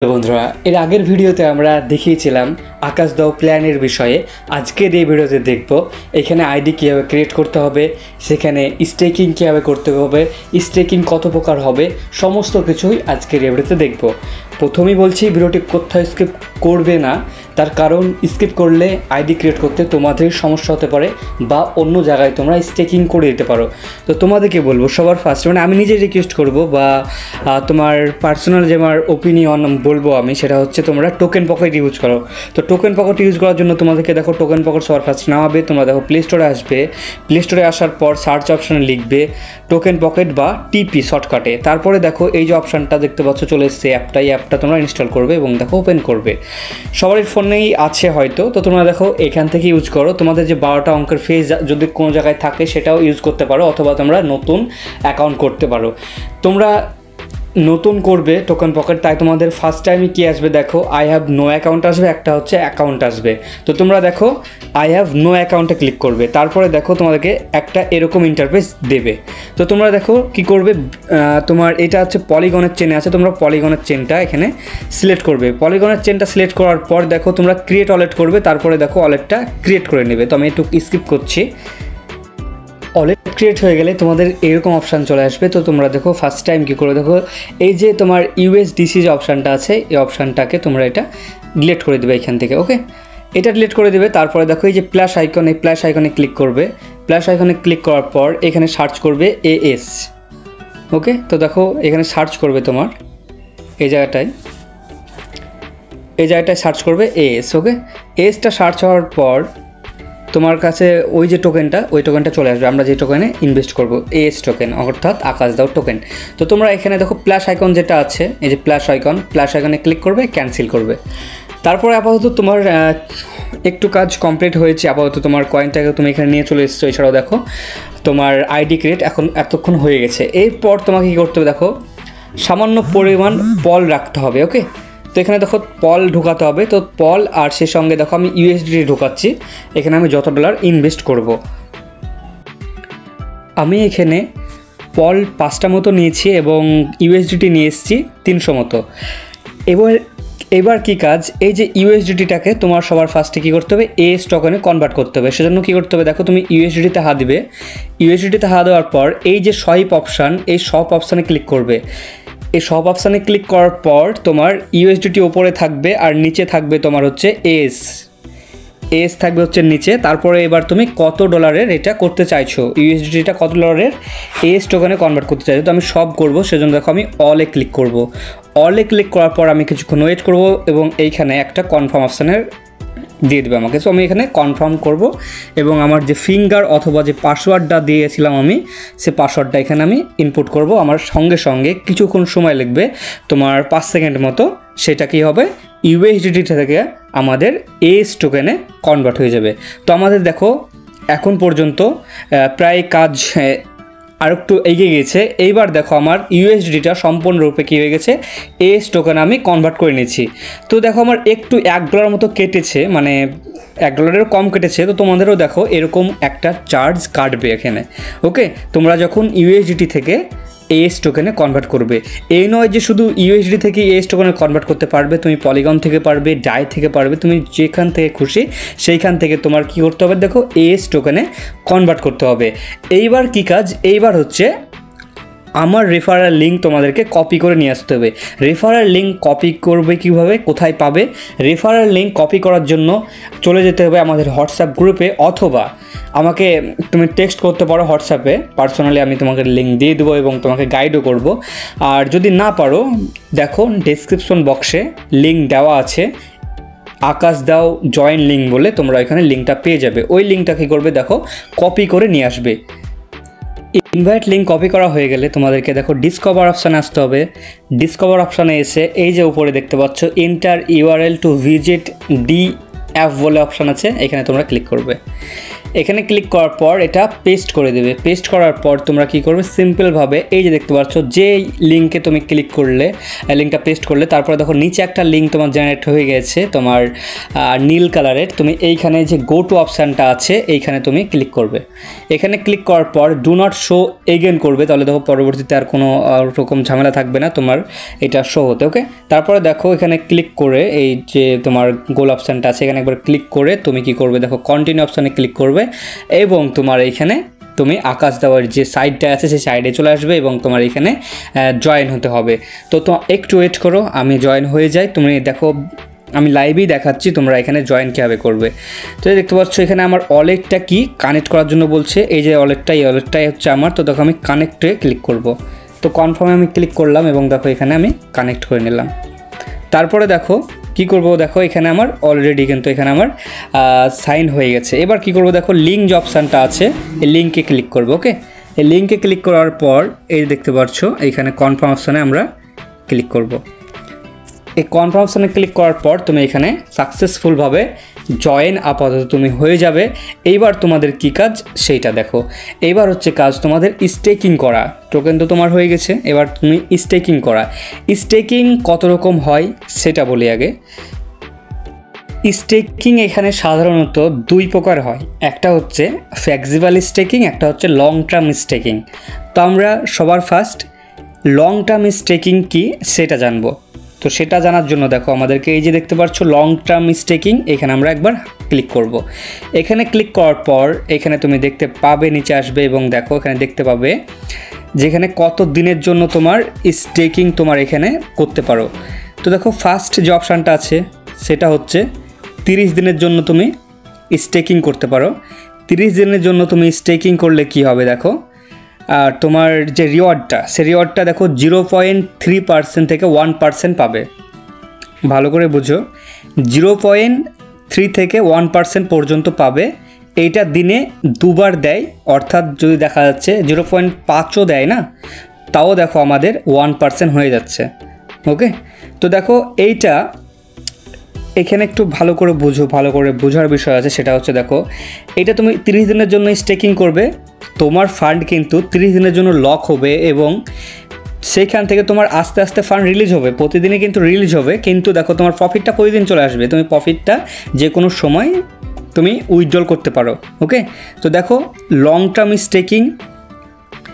বন্ধুরা, এর আগের ভিডিওতে আমরা দেখিয়েছিলাম আকাশ দাও প্ল্যানের বিষয়ে। আজকের এই ভিডিওতে দেখব এখানে আইডি কীভাবে ক্রিয়েট করতে হবে, সেখানে স্টেকিং কীভাবে করতে হবে, স্টেকিং কত প্রকার হবে, সমস্ত কিছুই আজকের এই ভিডিওতে দেখব। প্রথমেই বলছি ভিডিওটি কোথাও স্কিপ করবে না, তার কারণ স্কিপ করলে আইডি ক্রিয়েট করতে তোমাদের সমস্যা হতে পারে বা অন্য জায়গায় তোমরা স্টেকিং করে দিতে পারো। তো তোমাদেরকে বলবো সবার ফার্স্ট, মানে আমি নিজে রিকোয়েস্ট করব বা তোমার পার্সোনাল যে আমার ওপিনিয়ন বলবো আমি, সেটা হচ্ছে তোমরা টোকেন পকেট ইউজ করো। তো টোকেন পকেট ইউজ করার জন্য তোমাদেরকে দেখো টোকেন পকেট সবার ফার্স্ট নামাবে, তোমরা দেখো প্লে স্টোরে আসবে, প্লে স্টোরে আসার পর সার্চ অপশানে লিখবে টোকেন পকেট বা টিপি শর্টকাটে। তারপরে দেখো এই যে অপশানটা দেখতে পাচ্ছ চলে এসছে, অ্যাপটা তোমরা ইনস্টল করবে এবং দেখো ওপেন করবে। সবারই ফোনেই আছে হয়তো, তো তোমরা দেখো এখান থেকে ইউজ করো। তোমাদের যে 12টা অঙ্কের ফেজ যদি কোনো জায়গায় থাকে সেটাও ইউজ করতে পারো, অথবা তোমরা নতুন অ্যাকাউন্ট করতে পারো। তোমরা নতুন করবে টোকেন পকেট, তাই তোমাদের ফার্স্ট টাইমে কী আসবে দেখো, আই হ্যাভ নো অ্যাকাউন্ট আসবে, একটা হচ্ছে অ্যাকাউন্ট আসবে। তো তোমরা দেখো আই হ্যাভ নো অ্যাকাউন্টে ক্লিক করবে, তারপরে দেখো তোমাদেরকে একটা এরকম ইন্টারফেস দেবে। তো তোমরা দেখো কি করবে, তোমার এটা হচ্ছে পলিগনের চেনে আছে, তোমরা পলিগনের চেনটা এখানে সিলেক্ট করবে। পলিগনের চেনটা সিলেক্ট করার পর দেখো তোমরা ক্রিয়েট ওয়ালেট করবে, তারপরে দেখো ওয়ালেটটা ক্রিয়েট করে নেবে। তো আমি একটু স্কিপ করছি। ওয়ালেট ক্রিয়েট হয়ে গেলে তোমাদের এরকম অপশান চলে আসবে। তো তোমরা দেখো ফার্স্ট টাইম কী করে, দেখো এই যে তোমার ইউএসডিসি যে অপশানটা আছে, এই অপশানটাকে তোমরা এটা ডিলিট করে দেবে এখান থেকে। ওকে, এটা ডিলিট করে দেবে। তারপরে দেখো এই যে প্লাস আইকন, এই প্লাস আইকনে ক্লিক করবে। প্লাস আইকনে ক্লিক করার পর এখানে সার্চ করবে এএস। ওকে, তো দেখো এখানে সার্চ করবে তোমার এই জায়গাটায় সার্চ করবে এএস। ওকে, এএসটা সার্চ হওয়ার পর তোমার কাছে ওই যে টোকেনটা, ওই টোকেনটা চলে আসবে, আমরা যে টোকেনে ইনভেস্ট করব, এএস টোকেন অর্থাৎ আকাশ দাও টোকেন। তো তোমরা এখানে দেখো প্লাস আইকন যেটা আছে, এই যে প্লাস আইকনে ক্লিক করবে, ক্যান্সেল করবে। তারপরে আপাতত তোমার একটু কাজ কমপ্লিট হয়েছে, আপাতত তোমার কয়েনটাকে তুমি এখানে নিয়ে চলে এসেছো। এছাড়াও দেখো তোমার আইডি ক্রিয়েট এতক্ষণ হয়ে গেছে। এরপর তোমাকে কী করতে হবে দেখো, সামান্য পরিমাণ পল রাখতে হবে। ওকে, তো এখানে দেখো পল ঢোকাতে হবে। তো পল আর সে সঙ্গে দেখো আমি ইউএসডিটি ঢোকাচ্ছি, এখানে আমি যত ডলার ইনভেস্ট করব। আমি এখানে পল 5টা মতো নিয়েছি এবং ইউএসডিটি নিয়ে এসেছি 300 মতো। এবার কী কাজ, এই যে ইউএসডিটিটাকে তোমার সবার ফার্স্টে কী করতে হবে, এএস টোকেনে কনভার্ট করতে হবে। সেজন্য কী করতে হবে দেখো, তুমি ইউএসডিটিতে হাত দিবে। ইউএসডিটিতে হাত দেওয়ার পর এই যে সোয়াইপ অপশান, এই সব অপশানে ক্লিক করবে। এই সব অপশানে ক্লিক করার পর তোমার ইউএসডিটি ওপরে থাকবে আর নিচে থাকবে তোমার হচ্ছে এস থাকবে হচ্ছে নিচে। তারপরে এবার তুমি কত ডলারের এটা করতে চাইছো, ইউএসডিটিটা কত ডলারের এস টোকেনে কনভার্ট করতে চাইছো। তো আমি সব করব, সেজন্য দেখো আমি অলে ক্লিক করব। অলে ক্লিক করার পর আমি কিছুক্ষণ ওয়েট করব এবং এইখানে একটা কনফার্ম অপশানের দিয়ে দেবে আমাকে। সো আমি এখানে কনফার্ম করব এবং আমার যে ফিঙ্গার অথবা যে পাসওয়ার্ডটা দিয়েছিলাম আমি, সে পাসওয়ার্ডটা এখানে আমি ইনপুট করব। আমার সঙ্গে কিছুক্ষণ সময় লাগবে, তোমার 5 সেকেন্ড মতো। সেটা কি হবে, ইউএসডিটি থেকে আমাদের এস টোকেনে কনভার্ট হয়ে যাবে। তো আমাদের দেখো এখন পর্যন্ত প্রায় কাজ আর একটু এগিয়ে গেছে। এইবার দেখো আমার ইউএসডিটা সম্পূর্ণরূপে কী হয়ে গেছে, এস টোকেন আমি কনভার্ট করে নিয়েছি। তো দেখো আমার একটু $1 মতো কেটেছে, মানে $1 কম কেটেছে। তো তোমাদেরও দেখো এরকম একটা চার্জ কাটবে এখানে। ওকে, তোমরা যখন ইউএসডিটি থেকে এস টোকেনে কনভার্ট করবে, এই নয় যে শুধু ইউএসডি থেকে এস টোকেনে কনভার্ট করতে পারবে, তুমি পলিগন থেকে পারবে, ডাই থেকে পারবে, তুমি যেখান থেকে খুশি সেইখান থেকে তোমার কী করতে হবে দেখো, এস টোকেনে কনভার্ট করতে হবে। এইবার কী কাজ, এইবার হচ্ছে আমার রেফারাল লিঙ্ক তোমাদেরকে কপি করে নিয়ে আসতে হবে। রেফারাল লিঙ্ক কপি করবে কীভাবে, কোথায় পাবে? রেফারাল লিঙ্ক কপি করার জন্য চলে যেতে হবে আমাদের হোয়াটসঅ্যাপ গ্রুপে, অথবা আমাকে তুমি টেক্সট করতে পারো হোয়াটসঅ্যাপে, পার্সোনালি আমি তোমাকে লিঙ্ক দিয়ে দেবো এবং তোমাকে গাইডও করব। আর যদি না পারো দেখো ডেসক্রিপশন বক্সে লিঙ্ক দেওয়া আছে, আকাশ দাও জয়েন লিঙ্ক বলে, তোমরা এখানে লিঙ্কটা পেয়ে যাবে। ওই লিঙ্কটা কী করবে দেখো, কপি করে নিয়ে আসবে। ইনভাইট লিঙ্ক কপি করা হয়ে গেলে তোমাদেরকে দেখো ডিসকভার অপশানে আসতে হবে। ডিসকভার অপশানে এসে এই যে উপরে দেখতে পাচ্ছ enter URL to visit D app বলে অপশান আছে, এখানে তোমরা ক্লিক করবে। এখানে ক্লিক করার পর এটা পেস্ট করে দেবে। পেস্ট করার পর তোমরা কি করবে, সিম্পলভাবে এই যে দেখতে পাচ্ছ যে লিঙ্কে তুমি ক্লিক করলে, লিঙ্কটা পেস্ট করলে, তারপরে দেখো নিচে একটা লিঙ্ক তোমার জেনারেট হয়ে গেছে তোমার নীল কালারের। তুমি এইখানে যে গো টু অপশানটা আছে এইখানে তুমি ক্লিক করবে। এখানে ক্লিক করার পর ডু নট শো এগেন করবে, তাহলে দেখো পরবর্তীতে আর কোনো রকম ঝামেলা থাকবে না তোমার এটা শো হতে। ওকে, তারপরে দেখো এখানে ক্লিক করে এই যে তোমার গোল অপশানটা আছে এখানে একবার ক্লিক করে তুমি কি করবে, দেখো কন্টিনিউ অপশানে ক্লিক করবে এবং তোমার এইখানে তুমি আকাশ দেওয়ার যে সাইডটা আছে সেই সাইডে চলে আসবে এবং তোমার এখানে জয়েন হতে হবে। তো একটু ওয়েট করো, আমি জয়েন হয়ে যাই। তুমি দেখো আমি লাইভেই দেখাচ্ছি তোমরা এখানে জয়েন কীভাবে করবে। তো দেখতে পাচ্ছ এখানে আমার ওয়ালেটটা কি কানেক্ট করার জন্য বলছে, এই যে ওয়ালেটটাই হচ্ছে আমার। তো দেখো আমি কানেক্টে ক্লিক করব। তো কনফার্মে আমি ক্লিক করলাম এবং দেখো এখানে আমি কানেক্ট করে নিলাম। তারপরে দেখো কি করব, দেখো এখানে আমার অলরেডি কিন্তু এখানে আমার সাইন হয়ে গেছে। এবার কি করব, দেখো লিঙ্ক যে অপশানটা আছে এই লিঙ্কে ক্লিক করব। ওকে, এই লিঙ্কে ক্লিক করার পর এই দেখতে পাচ্ছ এইখানে কনফার্ম অপশানে আমরা ক্লিক করব। এই কনফার্ম অপশানে ক্লিক করার পর তুমি এখানে সাকসেসফুলভাবে জয়েন আপাতত তুমি হয়ে যাবে। এইবার তোমাদের কি কাজ সেইটা দেখো। এইবার হচ্ছে কাজ তোমাদের স্টেকিং করা। টোকেন তো তোমার হয়ে গেছে, এবার তুমি স্টেকিং করা। স্টেকিং কত রকম হয় সেটা বলি আগে। স্টেকিং এখানে সাধারণত দুই প্রকার হয়, একটা হচ্ছে ফ্লেক্সিবল স্টেকিং, একটা হচ্ছে লং টার্ম স্টেকিং। তো আমরা সবার ফার্স্ট লং টার্ম স্টেকিং কি সেটা জানবো। তো সেটা জানার জন্য দেখো আমাদেরকে এই যে দেখতে পাচ্ছ লং টার্ম স্টেকিং, এখানে আমরা একবার ক্লিক করব। এখানে ক্লিক করার পর এখানে তুমি দেখতে পাবে, নিচে আসবে এবং দেখো এখানে দেখতে পাবে যেখানে কত দিনের জন্য তোমার স্টেকিং তোমার এখানে করতে পারো। তো দেখো ফার্স্ট যে অপশানটা আছে সেটা হচ্ছে 30 দিনের জন্য তুমি স্টেকিং করতে পারো। 30 দিনের জন্য তুমি স্টেকিং করলে কি হবে দেখো, আর তোমার যে রিওয়ার্ডটা সেই রিওয়ার্ডটা দেখো 0.3% থেকে 1% পাবে। ভালো করে বুঝো, 0.3 থেকে 1% পর্যন্ত পাবে। এইটা দিনে দুবার দেয়, অর্থাৎ যদি দেখা যাচ্ছে 0.5ও দেয় না, তাও দেখো আমাদের 1% হয়ে যাচ্ছে। ওকে, তো দেখো এইটা এখানে একটু ভালো করে বুঝো, ভালো করে বোঝার বিষয় আছে। সেটা হচ্ছে দেখো এটা তুমি 30 দিনের জন্য স্টেকিং করবে, তোমার ফান্ড কিন্তু 30 দিনের জন্য লক হবে এবং সেইখান থেকে তোমার আস্তে আস্তে ফান্ড রিলিজ হবে, প্রতিদিনই কিন্তু রিলিজ হবে। কিন্তু দেখো তোমার প্রফিটটা প্রতিদিন চলে আসবে, তুমি প্রফিটটা যে কোনো সময় তুমি উইথড্রল করতে পারো। ওকে, তো দেখো লং টার্ম স্টেকিং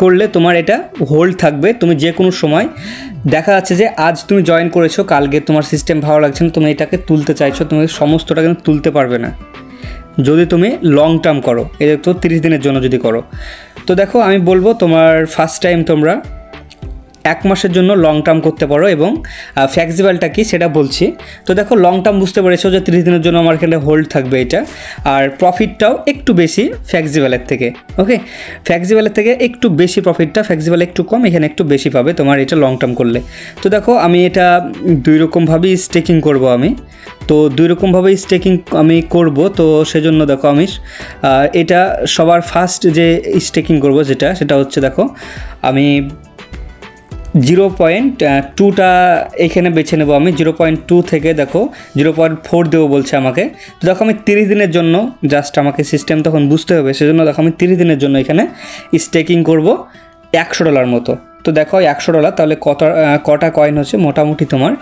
করলে তোমার এটা হোল্ড থাকবে, তুমি যে কোনো সময় দেখা যাচ্ছে যে আজ তুমি জয়েন করেছো, কালকে তোমার সিস্টেম ভালো লাগছে না, তুমি এটাকে তুলতে চাইছো, তুমি সমস্তটা কিন্তু তুলতে পারবে না যদি তুমি লং টার্ম করো। এটা তো 30 দিনের জন্য যদি করো। তো দেখো আমি বলবো তোমার ফার্স্ট টাইম তোমরা 1 মাসের জন্য লং টার্ম করতে পারো এবং ফ্লেক্সিবলটা কি সেটা বলছি। তো দেখো লং টার্ম বুঝতে পেরেছো যে 30 দিনের জন্য আমার এখানে হোল্ড থাকবে এটা, আর প্রফিটটাও একটু বেশি ফ্লেক্সিবলের থেকে। ওকে, ফ্লেক্সিবলের থেকে একটু বেশি প্রফিটটা, ফ্লেক্সিবল একটু কম, এখানে একটু বেশি পাবে তোমার এটা লং টার্ম করলে। তো দেখো আমি এটা দুই রকমভাবেই স্টেকিং করব আমি। তো দুই রকমভাবেই স্টেকিং আমি করব, তো সেজন্য দেখো আমি এটা সবার ফার্স্ট যে স্টেকিং করব সেটা হচ্ছে দেখো আমি 0.2টা এখানে বেছে নেব আমি। 0.2 থেকে দেখো 0.4 দেবো বলছে আমাকে। তো দেখো আমি 30 দিনের জন্য, জাস্ট আমাকে সিস্টেম তখন বুঝতে হবে, সেজন্য দেখো আমি 30 দিনের জন্য এখানে স্টেকিং করব $100 মতো। তো দেখো $100 তাহলে কটা কয়েন হচ্ছে, মোটামুটি তোমার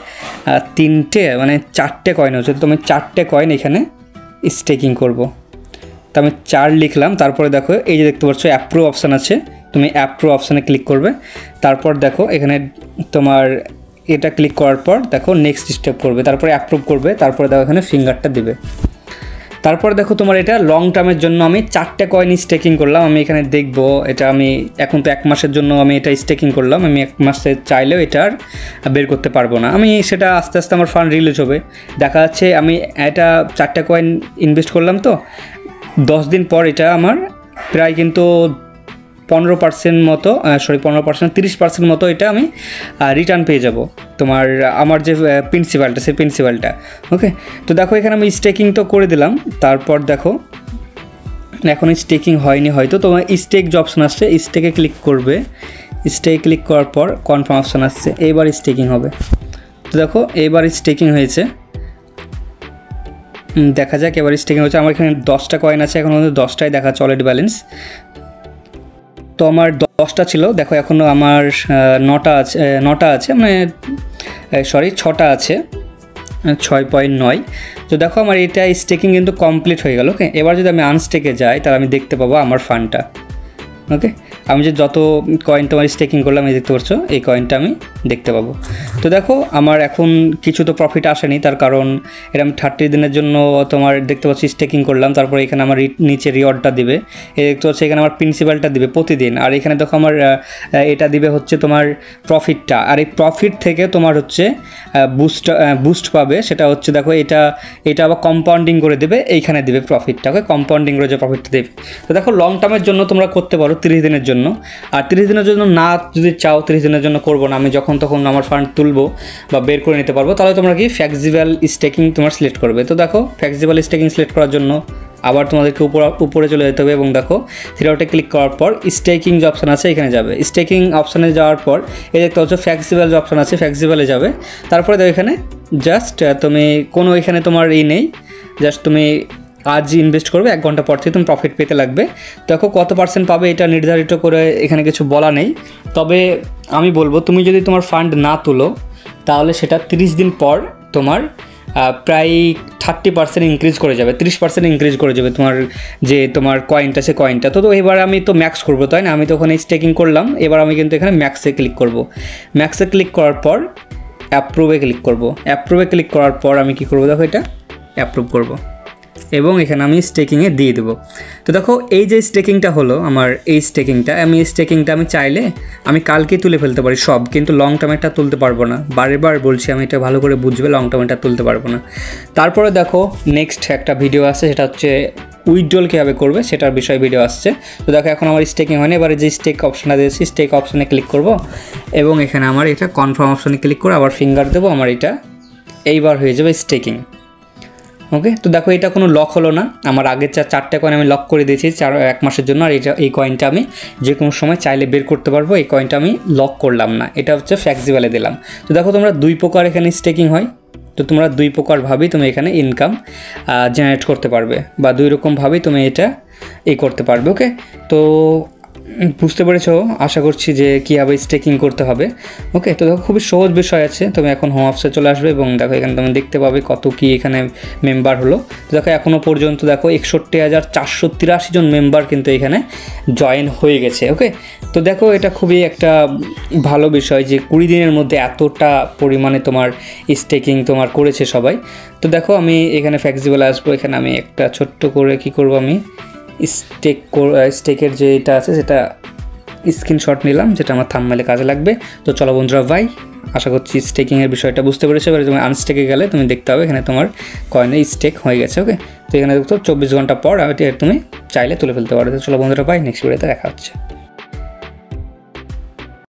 4টে কয়েন হচ্ছে। তো আমি 4টে কয়েন এখানে স্টেকিং করব। তো আমি 4 লিখলাম, তারপরে দেখো এই যে দেখতে পাচ্ছ অ্যাপ্রুভ অপশান আছে, তুমি অ্যাপ্রুভ অপশানে ক্লিক করবে। তারপর দেখো এখানে তোমার এটা ক্লিক করার পর দেখো নেক্সট স্টেপ করবে, তারপরে অ্যাপ্রুভ করবে, তারপরে দেখো এখানে ফিঙ্গারটা দিবে। তারপর দেখো তোমার এটা লং টার্মের জন্য আমি 4টে কয়েন স্টেকিং করলাম। আমি এখানে দেখবো এটা আমি এখন তো 1 মাসের জন্য আমি এটা স্টেকিং করলাম, আমি 1 মাসে চাইলেও এটা আর বের করতে পারবো না। আমি সেটা আস্তে আস্তে আমার ফান্ড রিলিজ হবে। দেখা যাচ্ছে আমি এটা 4টে কয়েন ইনভেস্ট করলাম, তো 10 দিন পর এটা আমার প্রায় কিন্তু 15% মতো, 15% 30% মতো এটা আমি রিটার্ন পেয়ে যাব তোমার আমার যে প্রিন্সিপালটা সেই প্রিন্সিপালটা। ওকে, তো দেখো এখানে আমি স্টেকিং তো করে দিলাম। তারপর দেখো এখন স্টেকিং হয়নি হয়তো, তোমার স্টেক যে অপশান আসছে স্টেকে ক্লিক করবে। স্টেক ক্লিক করার পর কনফার্ম অপশান আসছে, এবার স্টেকিং হবে। তো দেখো এবার স্টেকিং হয়েছে। দেখা যাক এবার স্টেকিং হচ্ছে। আমার এখানে 10টা কয়েন আছে, এখন আমাদের 10টাই দেখাচ্ছে অলরেডি ব্যালেন্স। তো আমার 10টা ছিল, দেখো এখনও আমার 9টা আছে, মানে সরি 6টা আছে, 6.9। তো দেখো আমার এটা স্টেকিং কিন্তু কমপ্লিট হয়ে গেল। ওকে, এবার যদি আমি আনস্টেকে যাই তাহলে আমি দেখতে পাবো আমার ফান্ডটা। ওকে, আমি যে যত কয়েন তোমার স্টেকিং করলাম এই দেখতে পাচ্ছ, এই কয়েনটা আমি দেখতে পাবো। তো দেখো আমার এখন কিছু তো প্রফিট আসেনি, তার কারণ এরকম 30 দিনের জন্য তোমার দেখতে পাচ্ছি স্টেকিং করলাম, তারপরে এখানে আমার নিচে রিওয়ার্ডটা দিবে, এই দেখতে পাচ্ছি এখানে আমার প্রিন্সিপালটা দিবে প্রতিদিন, আর এখানে দেখো আমার এটা দিবে হচ্ছে তোমার প্রফিটটা, আর এই প্রফিট থেকে তোমার হচ্ছে বুস্ট পাবে, সেটা হচ্ছে দেখো এটা আবার কম্পাউন্ডিং করে দেবে, এইখানে দেবে প্রফিটটাকে কম্পাউন্ডিং করে যে প্রফিটটা দেবে। তো দেখো লং টার্মের জন্য তোমরা করতে পারো 30 দিনের জন্য, আর 30 দিনের জন্য না যদি চাও 30 দিনের জন্য করবো না, আমি যখন তখন আমার ফান্ড তুলবো বা বের করে নিতে পারবো, তাহলে তোমরা কি ফ্লেক্সিবল স্টেকিং তোমার সিলেক্ট করবে। তো দেখো ফ্লেক্সিবল স্টেকিং সিলেক্ট করার জন্য আবার তোমাদেরকে উপরে চলে যেতে হবে, এবং দেখো থ্রি ডটে ক্লিক করার পর স্টেকিং যে অপশান আছে এখানে যাবে। স্টেকিং অপশানে যাওয়ার পর এই দেখতে পাচ্ছ ফ্লেক্সিবল যে অপশান আছে, ফ্লেক্সিবলে যাবে। তারপরে দেখো এখানে জাস্ট তুমি কোনো এখানে তোমার নেই, জাস্ট তুমি আজ ইনভেস্ট করবে, 1 ঘন্টা পর থেকে তুমি প্রফিট পেতে লাগবে। দেখো কত % পাবে এটা নির্ধারিত করে এখানে কিছু বলা নেই, তবে আমি বলবো তুমি যদি তোমার ফান্ড না তুলো তাহলে সেটা 30 দিন পর তোমার প্রায় 30% ইনক্রিজ করে যাবে, 30% ইনক্রিজ করে যাবে তোমার যে তোমার কয়েনটা, সে কয়েনটা। তো এবার আমি তো ম্যাক্স করবো, তাই না? আমি তো ওখানে স্টেকিং করলাম, এবার আমি কিন্তু এখানে ম্যাক্সে ক্লিক করব। ম্যাক্সে ক্লিক করার পর অ্যাপ্রুভে ক্লিক করব। অ্যাপ্রুভে ক্লিক করার পর আমি কী করবো, দেখো এটা অ্যাপ্রুভ করব এবং এখানে আমি স্টেকিংয়ে দিয়ে দেবো। তো দেখো এই যে স্টেকিংটা হলো আমার, এই স্টেকিংটা আমি চাইলে আমি কালকেই তুলে ফেলতে পারি সব, কিন্তু লং টার্মেরটা তুলতে পারবো না। বারবার বলছি, আমি এটা ভালো করে বুঝবে, লং টার্মেরটা তুলতে পারবো না। তারপরে দেখো নেক্সট একটা ভিডিও আছে, সেটা হচ্ছে উইথড্রল কীভাবে করবে সেটার বিষয়ে ভিডিও আসছে। তো দেখো এখন আমার স্টেকিং হয়নি, এবারে যে স্টেক অপশানটা দিয়েছি স্টেক অপশানে ক্লিক করব এবং এখানে আমার এটা কনফার্ম অপশানে ক্লিক করে আবার ফিঙ্গার দেবো, আমার এটা এইবার হয়ে যাবে স্টেকিং। ওকে, তো দেখো এটা কোনো লক হলো না, আমার আগের 4টে কয়েন আমি লক করে দিয়েছি 1 মাসের জন্য, আর এই কয়েনটা আমি যে কোনো সময় চাইলে বের করতে পারবো, এই কয়েনটা আমি লক করলাম না, এটা হচ্ছে ফ্লেক্সিবলে দিলাম। তো দেখো তোমরা 2 প্রকার এখানে স্টেকিং হয়, তো তোমরা 2 প্রকারভাবেই তুমি এখানে ইনকাম জেনারেট করতে পারবে, বা 2 রকমভাবেই তুমি এটা করতে পারবে। ওকে, তো বুঝতে পেরেছো আশা করছি যে কীভাবে স্টেকিং করতে হবে। ওকে, তো দেখো খুবই সহজ বিষয় আছে। তুমি এখন হোম অফিসে চলে আসবে এবং দেখো এখানে তুমি দেখতে পাবে কত কি এখানে মেম্বার হলো। তো দেখো এখনও পর্যন্ত দেখো 61,483 জন মেম্বার কিন্তু এখানে জয়েন হয়ে গেছে। ওকে, তো দেখো এটা খুবই একটা ভালো বিষয় যে 20 দিনের মধ্যে এতটা পরিমাণে তোমার স্টেকিং তোমার করেছে সবাই। তো দেখো আমি এখানে ফ্লেক্সিবলে আসবো, এখানে আমি একটা ছোট্ট করে কি করব, আমি স্টেকের যে এটা আছে সেটা স্ক্রিনশট নিলাম, যেটা আমার থাম্বনেইলে কাজে লাগবে। তো চলো বন্ধুরা, ভাই আশা করছি স্টেকিংয়ের বিষয়টা বুঝতে পেরেছো। এবারে তুমি আনস্টেকে গেলে তুমি দেখতে পাবে এখানে তোমার কয়েনে স্টেক হয়ে গেছে। ওকে, তো এখানে দেখো 24 ঘন্টা পর তুমি চাইলে তুলে ফেলতে পারো। তো চলো বন্ধুরা, ভাই নেক্সট ভিডিওতে দেখা হচ্ছে।